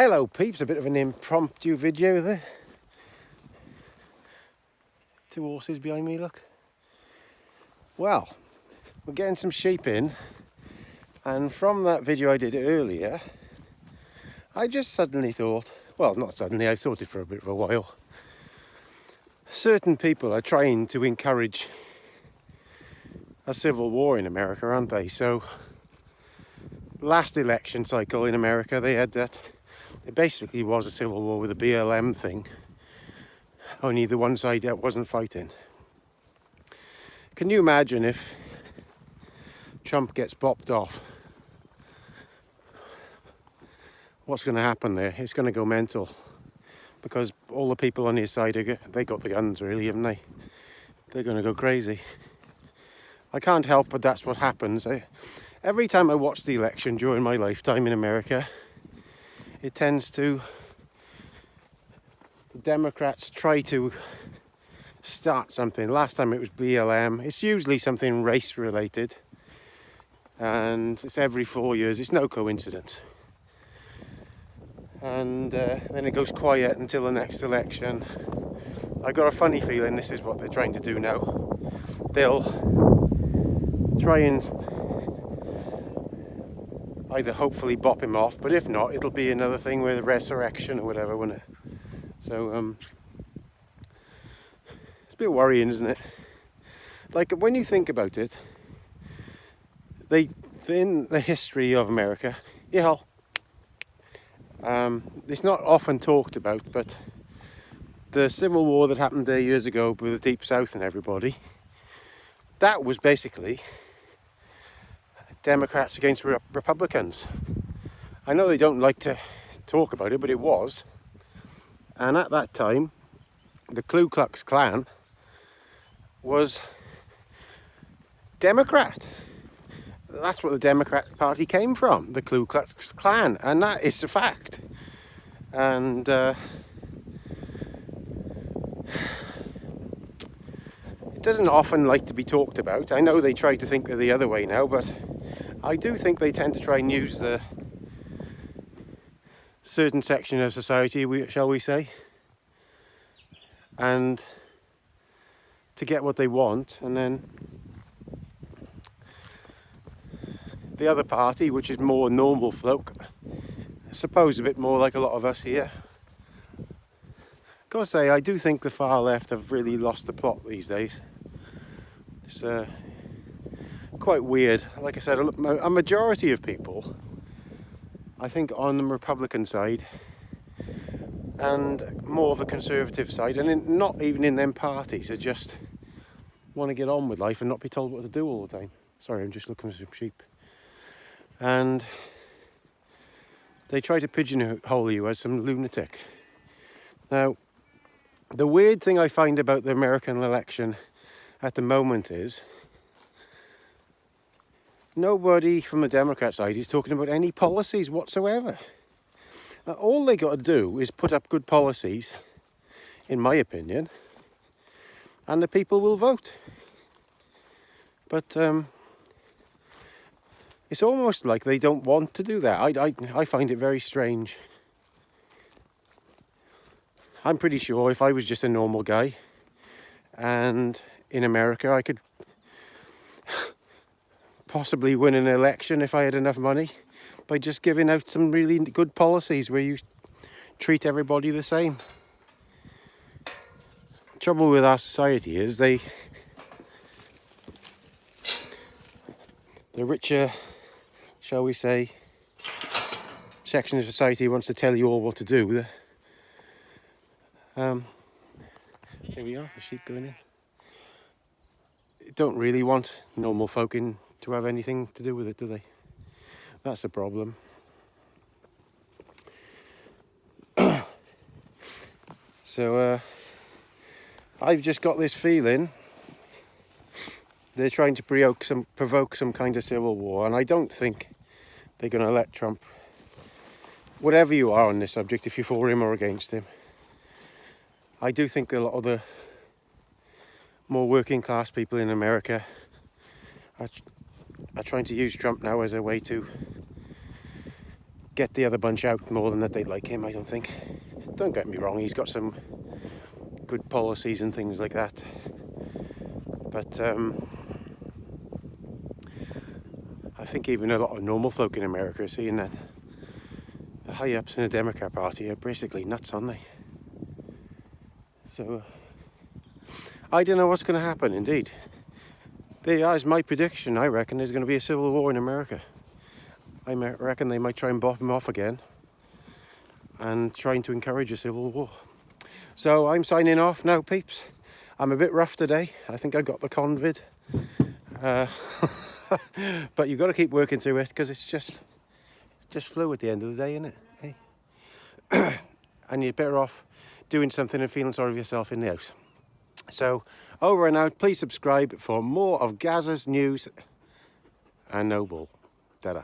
Hello peeps, a bit of an impromptu video there. Two horses behind me, look. Well, we're getting some sheep in, and from that video I did earlier, I just suddenly thought, well, not suddenly, I've thought it for a bit of a while. Certain people are trying to encourage a civil war in America, aren't they? So, last election cycle in America, they had that. It basically was a civil war with a BLM thing, only the one side that wasn't fighting. Can you imagine if Trump gets bopped off? What's going to happen there? It's going to go mental, because all the people on his side, they got the guns really, haven't they? They're going to go crazy. I can't help but that's what happens. Every time I watch the election during my lifetime in America, it tends to, the Democrats try to start something. Last time it was BLM. It's usually something race related, and it's every 4 years. It's no coincidence. And then it goes quiet until the next election. I got a funny feeling this is what they're trying to do now. They'll try and either hopefully bop him off, but if not, it'll be another thing with a resurrection or whatever, won't it? So it's a bit worrying, isn't it? Like, when you think about it, in the history of America, it's not often talked about, but the civil war that happened there years ago with the Deep South and everybody, that was basically Democrats against Republicans. I know they don't like to talk about it, but it was. And at that time, the Ku Klux Klan was Democrat. That's what the Democrat Party came from, the Ku Klux Klan, and that is a fact. And it doesn't often like to be talked about. I know they try to think they're the other way now, but I do think they tend to try and use the certain section of society, shall we say, and to get what they want, and then the other party, which is more normal folk, I suppose a bit more like a lot of us here. Gotta say, I do think the far left have really lost the plot these days. It's quite weird. Like I said, a majority of people, I think, on the Republican side and more of the conservative side, and not even in them parties, are just want to get on with life and not be told what to do all the time. Sorry, I'm just looking for some sheep. And they try to pigeonhole you as some lunatic. Now, the weird thing I find about the American election at the moment is nobody from the Democrat side is talking about any policies whatsoever. All they got to do is put up good policies, in my opinion, and the people will vote. But it's almost like they don't want to do that. I find it very strange. I'm pretty sure if I was just a normal guy and in America, I could possibly win an election if I had enough money by just giving out some really good policies where you treat everybody the same. The trouble with our society is the richer, shall we say, section of society wants to tell you all what to do. Here we are, the sheep going in. Don't really want normal folk to have anything to do with it, do they? That's a problem. So I've just got this feeling they're trying to provoke some kind of civil war, and I don't think they're going to let Trump, whatever you are on this subject, if you're for him or against him, I do think a lot of the more working class people in America are trying to use Trump now as a way to get the other bunch out more than that they'd like him, I don't think. Don't get me wrong, he's got some good policies and things like that. But I think even a lot of normal folk in America are seeing that the high-ups in the Democrat Party are basically nuts, aren't they? So I don't know what's going to happen, indeed. There is my prediction. I reckon there's going to be a civil war in America. I reckon they might try and bop him off again and trying to encourage a civil war. So I'm signing off now, peeps. I'm a bit rough today. I think I got the COVID. But you've got to keep working through it, because it's just flu at the end of the day, isn't it? Hey? And you're better off doing something and feeling sorry for yourself in the house. So over and out. Please subscribe for more of Gaza's news and no bull. Ta-da.